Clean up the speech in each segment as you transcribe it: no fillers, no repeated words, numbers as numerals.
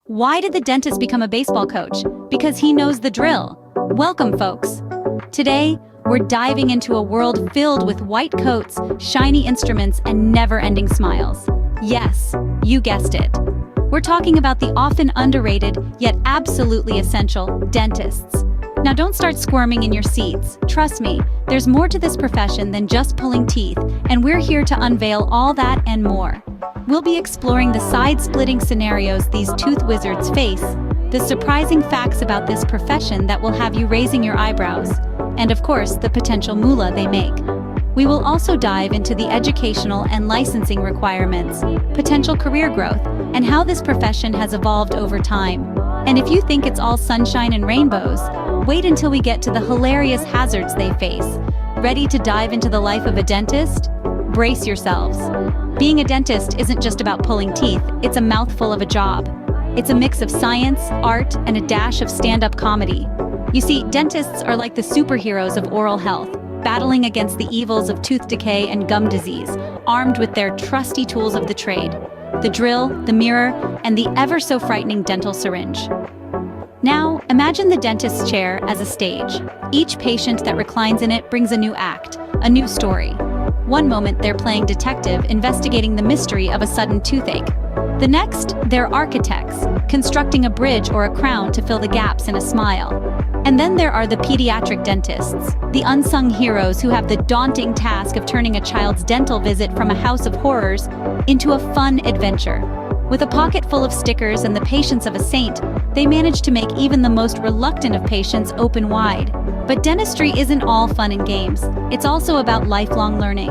Why did the dentist become a baseball coach? Because he knows the drill. Welcome, folks. Today, we're diving into a world filled with white coats, shiny instruments, and never-ending smiles. Yes, you guessed it. We're talking about the often underrated, yet absolutely essential, dentists. Now don't start squirming in your seats. Trust me, there's more to this profession than just pulling teeth, and we're here to unveil all that and more. We'll be exploring the side-splitting scenarios these tooth wizards face, the surprising facts about this profession that will have you raising your eyebrows, and of course, the potential moolah they make. We will also dive into the educational and licensing requirements, potential career growth, and how this profession has evolved over time. And if you think it's all sunshine and rainbows, wait until we get to the hilarious hazards they face. Ready to dive into the life of a dentist? Brace yourselves. Being a dentist isn't just about pulling teeth, it's a mouthful of a job. It's a mix of science, art, and a dash of stand-up comedy. You see, dentists are like the superheroes of oral health, battling against the evils of tooth decay and gum disease, armed with their trusty tools of the trade: the drill, the mirror, and the ever-so-frightening dental syringe. Now, imagine the dentist's chair as a stage. Each patient that reclines in it brings a new act, a new story. One moment they're playing detective, investigating the mystery of a sudden toothache. The next, they're architects, constructing a bridge or a crown to fill the gaps in a smile. And then there are the pediatric dentists, the unsung heroes who have the daunting task of turning a child's dental visit from a house of horrors into a fun adventure. With a pocket full of stickers and the patience of a saint, they manage to make even the most reluctant of patients open wide. But dentistry isn't all fun and games. It's also about lifelong learning.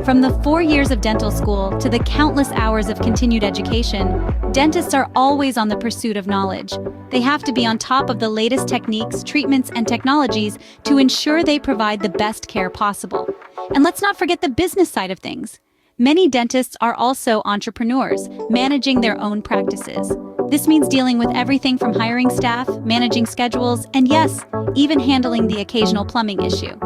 From the 4 years of dental school to the countless hours of continued education, dentists are always on the pursuit of knowledge. They have to be on top of the latest techniques, treatments, and technologies to ensure they provide the best care possible. And let's not forget the business side of things. Many dentists are also entrepreneurs, managing their own practices. This means dealing with everything from hiring staff, managing schedules, and yes, even handling the occasional plumbing issue.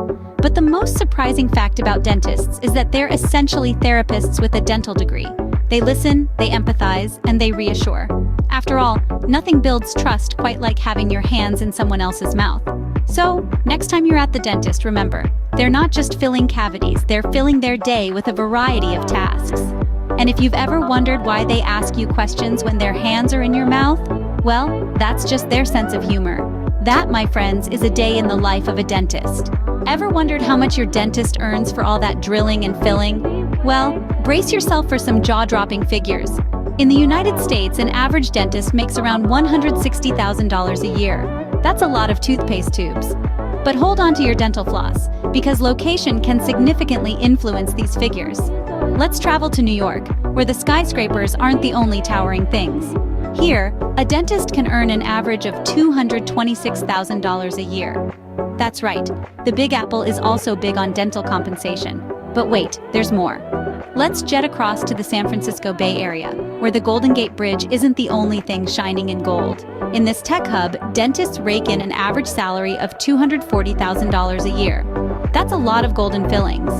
But the most surprising fact about dentists is that they're essentially therapists with a dental degree. They listen, they empathize, and they reassure. After all, nothing builds trust quite like having your hands in someone else's mouth. So, next time you're at the dentist, remember, they're not just filling cavities, they're filling their day with a variety of tasks. And if you've ever wondered why they ask you questions when their hands are in your mouth, well, that's just their sense of humor. That, my friends, is a day in the life of a dentist. Ever wondered how much your dentist earns for all that drilling and filling? Well, brace yourself for some jaw-dropping figures. In the United States, an average dentist makes around $160,000 a year. That's a lot of toothpaste tubes. But hold on to your dental floss, because location can significantly influence these figures. Let's travel to New York, where the skyscrapers aren't the only towering things. Here, a dentist can earn an average of $226,000 a year. That's right, the Big Apple is also big on dental compensation. But wait, there's more. Let's jet across to the San Francisco Bay Area, where the Golden Gate Bridge isn't the only thing shining in gold. In this tech hub, dentists rake in an average salary of $240,000 a year. That's a lot of golden fillings.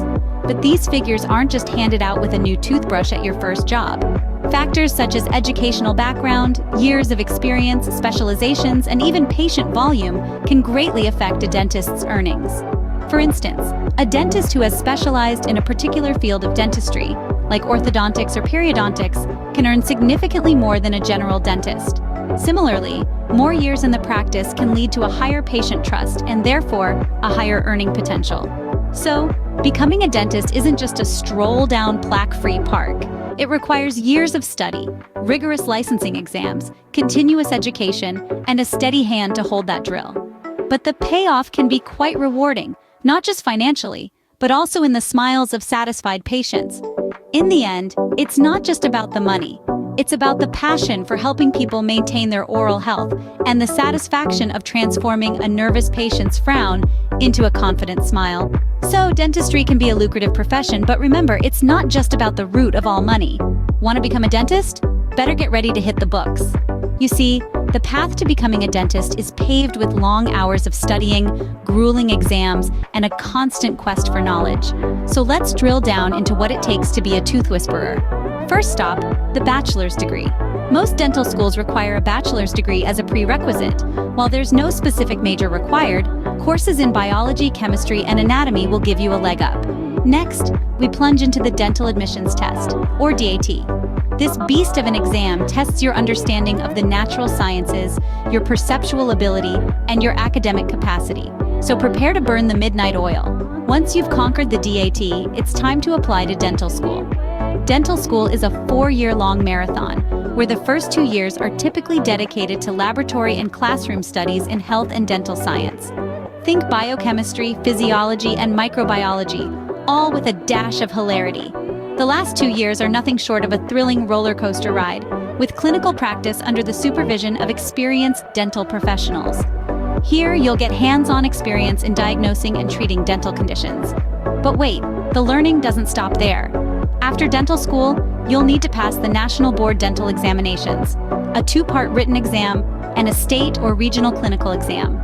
But these figures aren't just handed out with a new toothbrush at your first job. Factors such as educational background, years of experience, specializations, and even patient volume can greatly affect a dentist's earnings. For instance, a dentist who has specialized in a particular field of dentistry, like orthodontics or periodontics, can earn significantly more than a general dentist. Similarly, more years in the practice can lead to a higher patient trust and therefore a higher earning potential. So, becoming a dentist isn't just a stroll down plaque-free park. It requires years of study, rigorous licensing exams, continuous education, and a steady hand to hold that drill. But the payoff can be quite rewarding, not just financially, but also in the smiles of satisfied patients. In the end, it's not just about the money. It's about the passion for helping people maintain their oral health and the satisfaction of transforming a nervous patient's frown into a confident smile. So, dentistry can be a lucrative profession, but remember, it's not just about the root of all money. Want to become a dentist? Better get ready to hit the books. You see, the path to becoming a dentist is paved with long hours of studying, grueling exams, and a constant quest for knowledge. So let's drill down into what it takes to be a tooth whisperer. First stop, the bachelor's degree. Most dental schools require a bachelor's degree as a prerequisite. While there's no specific major required, courses in biology, chemistry, and anatomy will give you a leg up. Next, we plunge into the dental admissions test, or DAT. This beast of an exam tests your understanding of the natural sciences, your perceptual ability, and your academic capacity. So prepare to burn the midnight oil. Once you've conquered the DAT, it's time to apply to dental school. Dental school is a 4-year-long marathon, where the first 2 years are typically dedicated to laboratory and classroom studies in health and dental science. Think biochemistry, physiology, and microbiology, all with a dash of hilarity. The last 2 years are nothing short of a thrilling roller coaster ride, with clinical practice under the supervision of experienced dental professionals. Here, you'll get hands-on experience in diagnosing and treating dental conditions. But wait, the learning doesn't stop there. After dental school, you'll need to pass the National Board Dental Examinations, a 2-part written exam, and a state or regional clinical exam.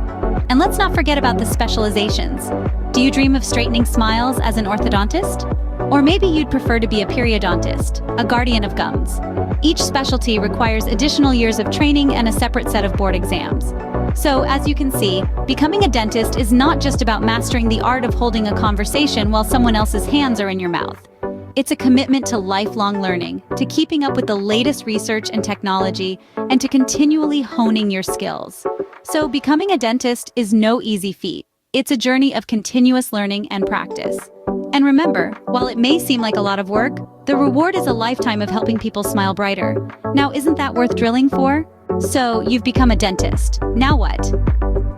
And let's not forget about the specializations. Do you dream of straightening smiles as an orthodontist? Or maybe you'd prefer to be a periodontist, a guardian of gums. Each specialty requires additional years of training and a separate set of board exams. So, as you can see, becoming a dentist is not just about mastering the art of holding a conversation while someone else's hands are in your mouth. It's a commitment to lifelong learning, to keeping up with the latest research and technology, and to continually honing your skills. So, becoming a dentist is no easy feat. It's a journey of continuous learning and practice. And remember, while it may seem like a lot of work, the reward is a lifetime of helping people smile brighter. Now, isn't that worth drilling for? So, you've become a dentist. Now what?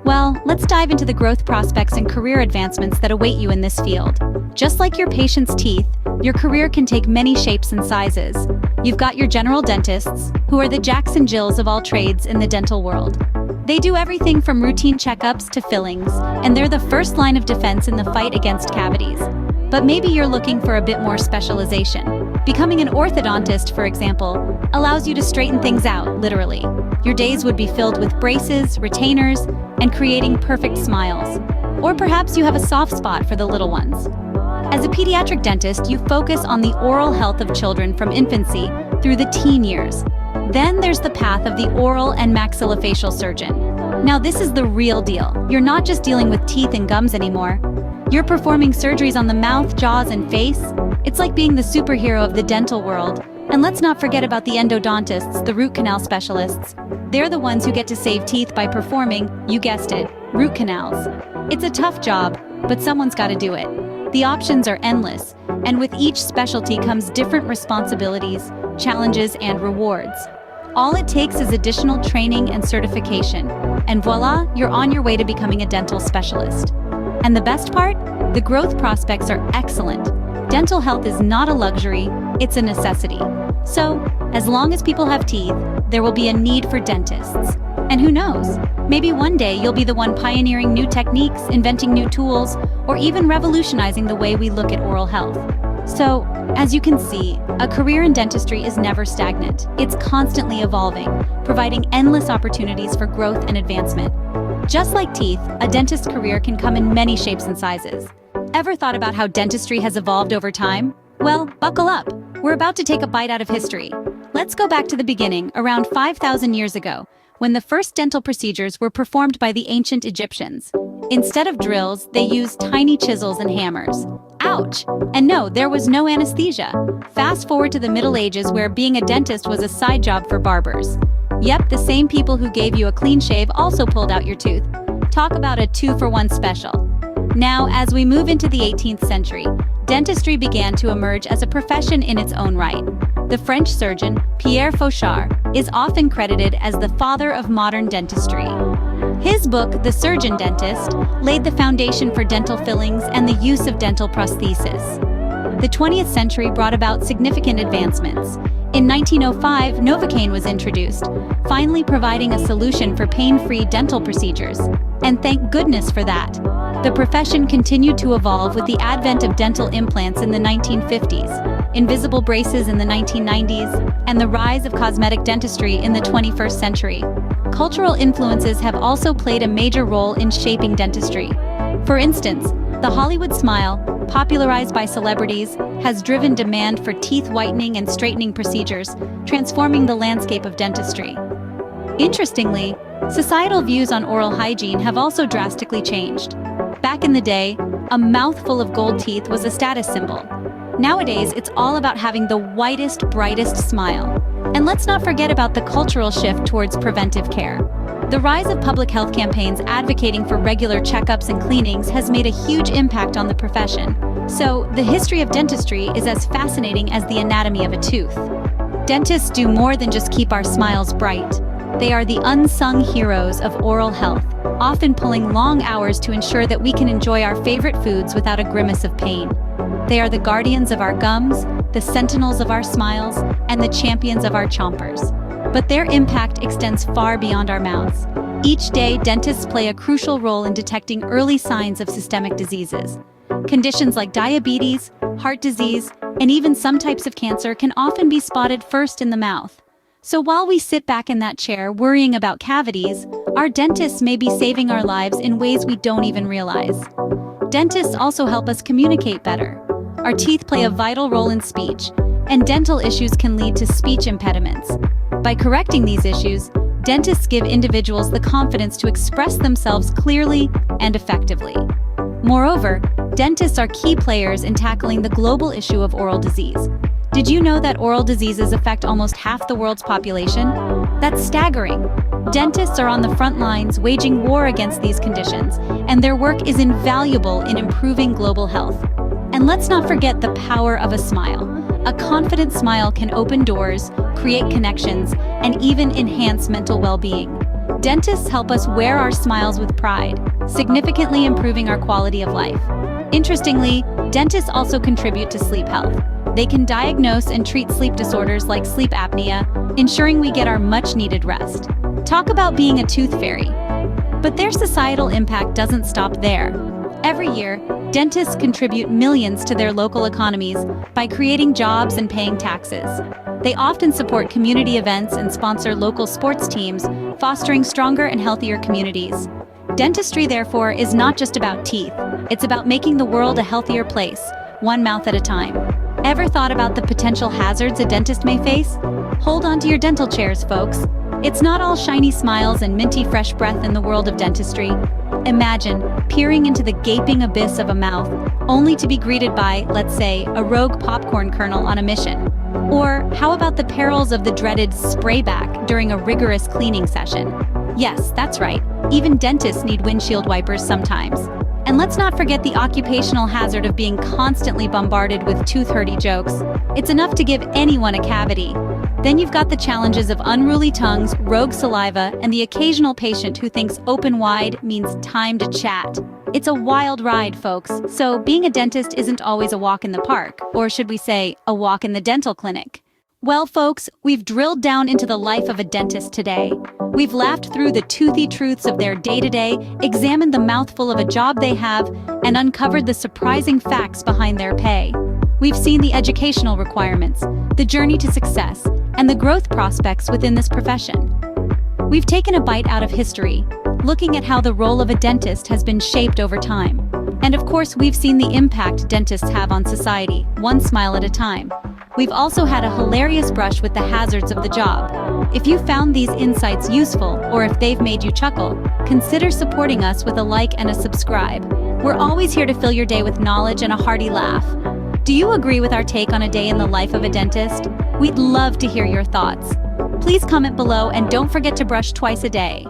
Well, let's dive into the growth prospects and career advancements that await you in this field. Just like your patient's teeth, your career can take many shapes and sizes. You've got your general dentists, who are the Jacks and Jills of all trades in the dental world. They do everything from routine checkups to fillings, and they're the first line of defense in the fight against cavities. But maybe you're looking for a bit more specialization. Becoming an orthodontist, for example, allows you to straighten things out, literally. Your days would be filled with braces, retainers, and creating perfect smiles. Or perhaps you have a soft spot for the little ones. As a pediatric dentist, you focus on the oral health of children from infancy through the teen years. Then there's the path of the oral and maxillofacial surgeon. Now this is the real deal. You're not just dealing with teeth and gums anymore. You're performing surgeries on the mouth, jaws, and face. It's like being the superhero of the dental world. And let's not forget about the endodontists, the root canal specialists. They're the ones who get to save teeth by performing, you guessed it, root canals. It's a tough job, but someone's got to do it. The options are endless, and with each specialty comes different responsibilities, challenges, and rewards. All it takes is additional training and certification, and voila, you're on your way to becoming a dental specialist. And the best part? The growth prospects are excellent. Dental health is not a luxury, it's a necessity. So, as long as people have teeth, there will be a need for dentists. And who knows, maybe one day you'll be the one pioneering new techniques, inventing new tools, or even revolutionizing the way we look at oral health. So, as you can see, a career in dentistry is never stagnant. It's constantly evolving, providing endless opportunities for growth and advancement. Just like teeth, a dentist's career can come in many shapes and sizes. Ever thought about how dentistry has evolved over time? Well, buckle up. We're about to take a bite out of history. Let's go back to the beginning, around 5,000 years ago, when the first dental procedures were performed by the ancient Egyptians. Instead of drills, they used tiny chisels and hammers. Ouch! And no, there was no anesthesia. Fast forward to the Middle Ages, where being a dentist was a side job for barbers. Yep, the same people who gave you a clean shave also pulled out your tooth. Talk about a 2-for-1 special. Now, as we move into the 18th century, dentistry began to emerge as a profession in its own right. The French surgeon, Pierre Fauchard, is often credited as the father of modern dentistry. His book, The Surgeon Dentist, laid the foundation for dental fillings and the use of dental prosthesis. The 20th century brought about significant advancements. In 1905, Novocaine was introduced, finally providing a solution for pain-free dental procedures. And thank goodness for that. The profession continued to evolve with the advent of dental implants in the 1950s, invisible braces in the 1990s, and the rise of cosmetic dentistry in the 21st century. Cultural influences have also played a major role in shaping dentistry. For instance, the Hollywood smile, popularized by celebrities, has driven demand for teeth whitening and straightening procedures, transforming the landscape of dentistry. Interestingly, societal views on oral hygiene have also drastically changed. Back in the day, a mouthful of gold teeth was a status symbol. Nowadays, it's all about having the whitest, brightest smile. And let's not forget about the cultural shift towards preventive care. The rise of public health campaigns advocating for regular checkups and cleanings has made a huge impact on the profession. So, the history of dentistry is as fascinating as the anatomy of a tooth. Dentists do more than just keep our smiles bright. They are the unsung heroes of oral health, often pulling long hours to ensure that we can enjoy our favorite foods without a grimace of pain. They are the guardians of our gums, the sentinels of our smiles, and the champions of our chompers. But their impact extends far beyond our mouths. Each day, dentists play a crucial role in detecting early signs of systemic diseases. Conditions like diabetes, heart disease, and even some types of cancer can often be spotted first in the mouth. So while we sit back in that chair worrying about cavities, our dentists may be saving our lives in ways we don't even realize. Dentists also help us communicate better. Our teeth play a vital role in speech, and dental issues can lead to speech impediments. By correcting these issues, dentists give individuals the confidence to express themselves clearly and effectively. Moreover, dentists are key players in tackling the global issue of oral disease. Did you know that oral diseases affect almost half the world's population? That's staggering. Dentists are on the front lines waging war against these conditions, and their work is invaluable in improving global health. And let's not forget the power of a smile. A confident smile can open doors, create connections, and even enhance mental well-being. Dentists help us wear our smiles with pride, significantly improving our quality of life. Interestingly, dentists also contribute to sleep health. They can diagnose and treat sleep disorders like sleep apnea, ensuring we get our much-needed rest. Talk about being a tooth fairy. But their societal impact doesn't stop there. Every year, dentists contribute millions to their local economies by creating jobs and paying taxes. They often support community events and sponsor local sports teams, fostering stronger and healthier communities. Dentistry, therefore, is not just about teeth. It's about making the world a healthier place, one mouth at a time. Ever thought about the potential hazards a dentist may face? Hold on to your dental chairs, folks. It's not all shiny smiles and minty fresh breath in the world of dentistry. Imagine peering into the gaping abyss of a mouth, only to be greeted by, let's say, a rogue popcorn kernel on a mission. Or how about the perils of the dreaded sprayback during a rigorous cleaning session? Yes, that's right. Even dentists need windshield wipers sometimes. And let's not forget the occupational hazard of being constantly bombarded with tooth-hurty jokes. It's enough to give anyone a cavity. Then you've got the challenges of unruly tongues, rogue saliva, and the occasional patient who thinks open wide means time to chat. It's a wild ride, folks. So being a dentist isn't always a walk in the park, or should we say, a walk in the dental clinic. Well, folks, we've drilled down into the life of a dentist today. We've laughed through the toothy truths of their day-to-day, examined the mouthful of a job they have, and uncovered the surprising facts behind their pay. We've seen the educational requirements, the journey to success, and the growth prospects within this profession. We've taken a bite out of history, looking at how the role of a dentist has been shaped over time. And of course, we've seen the impact dentists have on society, one smile at a time. We've also had a hilarious brush with the hazards of the job. If you found these insights useful, or if they've made you chuckle, consider supporting us with a like and a subscribe. We're always here to fill your day with knowledge and a hearty laugh. Do you agree with our take on a day in the life of a dentist? We'd love to hear your thoughts. Please comment below and don't forget to brush twice a day.